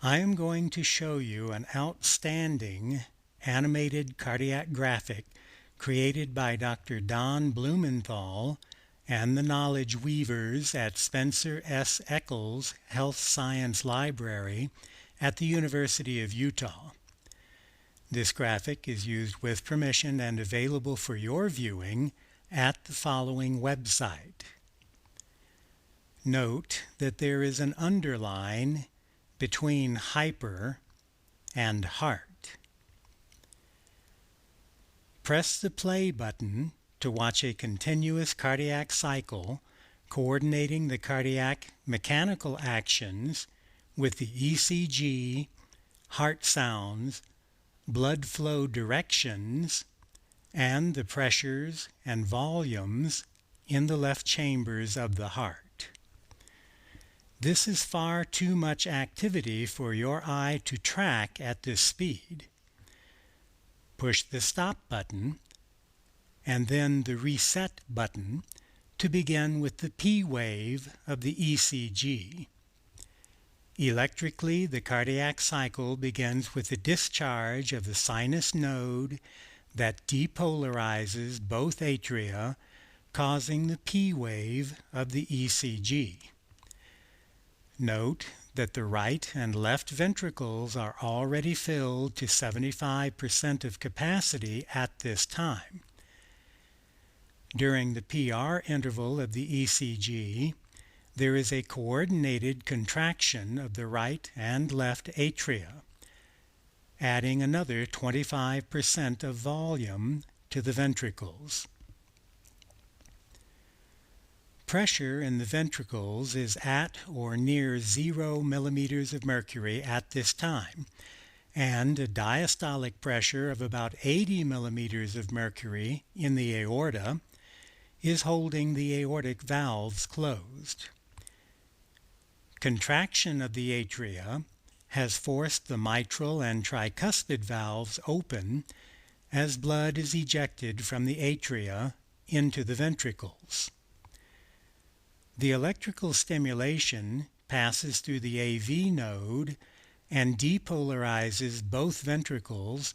I am going to show you an outstanding animated cardiac graphic created by Dr. Don Blumenthal and the Knowledge Weavers at Spencer S. Eccles Health Science Library at the University of Utah. This graphic is used with permission and available for your viewing at the following website. Note that there is an underline between hyper and heart. Press the play button to watch a continuous cardiac cycle coordinating the cardiac mechanical actions with the ECG, heart sounds, blood flow directions, and the pressures and volumes in the left chambers of the heart. This is far too much activity for your eye to track at this speed. Push the stop button and then the reset button to begin with the P wave of the ECG. Electrically, the cardiac cycle begins with the discharge of the sinus node that depolarizes both atria, causing the P wave of the ECG. Note that the right and left ventricles are already filled to 75% of capacity at this time. During the PR interval of the ECG, there is a coordinated contraction of the right and left atria, adding another 25% of volume to the ventricles. Pressure in the ventricles is at or near 0 millimeters of mercury at this time, and a diastolic pressure of about 80 millimeters of mercury in the aorta is holding the aortic valves closed. Contraction of the atria has forced the mitral and tricuspid valves open as blood is ejected from the atria into the ventricles. The electrical stimulation passes through the AV node and depolarizes both ventricles,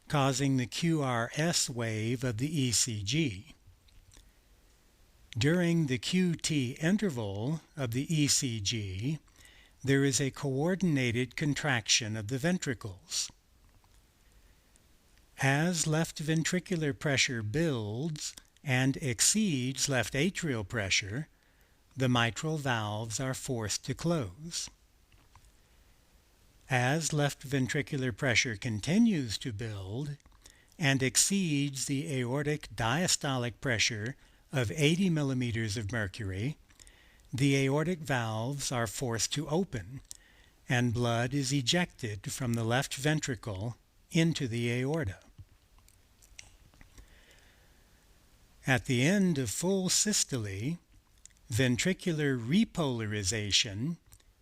causing the QRS wave of the ECG. During the QT interval of the ECG, there is a coordinated contraction of the ventricles. As left ventricular pressure builds and exceeds left atrial pressure, the mitral valves are forced to close. As left ventricular pressure continues to build and exceeds the aortic diastolic pressure of 80 millimeters of mercury, the aortic valves are forced to open, and blood is ejected from the left ventricle into the aorta. At the end of full systole, ventricular repolarization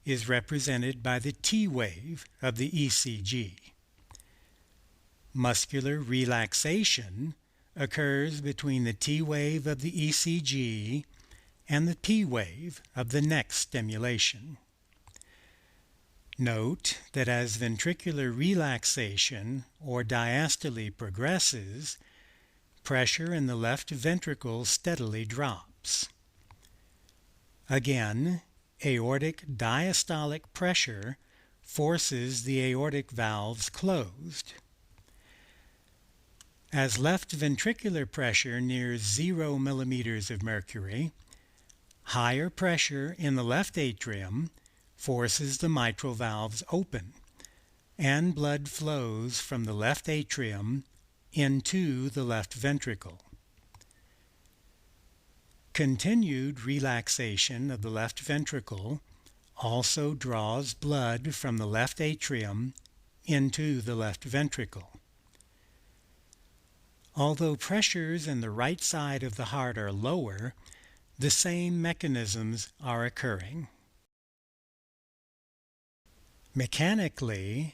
is represented by the T wave of the ECG. Muscular relaxation occurs between the T wave of the ECG and the P wave of the next stimulation. Note that as ventricular relaxation or diastole progresses, pressure in the left ventricle steadily drops. Again, aortic diastolic pressure forces the aortic valves closed. As left ventricular pressure nears 0 millimeters of mercury, higher pressure in the left atrium forces the mitral valves open, and blood flows from the left atrium into the left ventricle. Continued relaxation of the left ventricle also draws blood from the left atrium into the left ventricle. Although pressures in the right side of the heart are lower, the same mechanisms are occurring. Mechanically,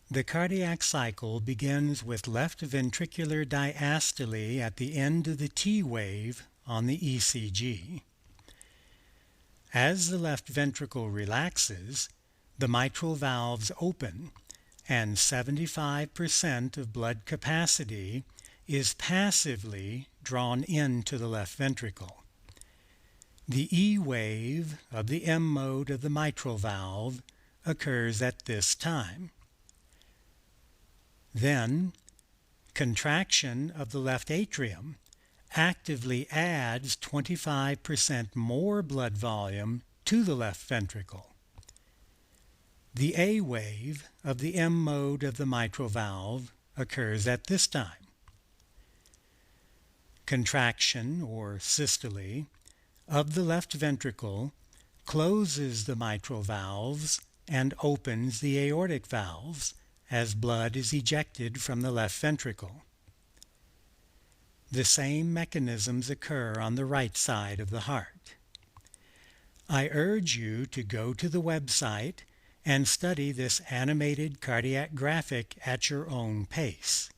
the cardiac cycle begins with left ventricular diastole at the end of the T wave on the ECG. As the left ventricle relaxes, the mitral valves open and 75% of blood capacity is passively drawn into the left ventricle. The E wave of the M mode of the mitral valve occurs at this time. Then, contraction of the left atrium actively adds 25% more blood volume to the left ventricle. The A wave of the M mode of the mitral valve occurs at this time. Contraction, or systole, of the left ventricle closes the mitral valves and opens the aortic valves as blood is ejected from the left ventricle. The same mechanisms occur on the right side of the heart. I urge you to go to the website and study this animated cardiac graphic at your own pace.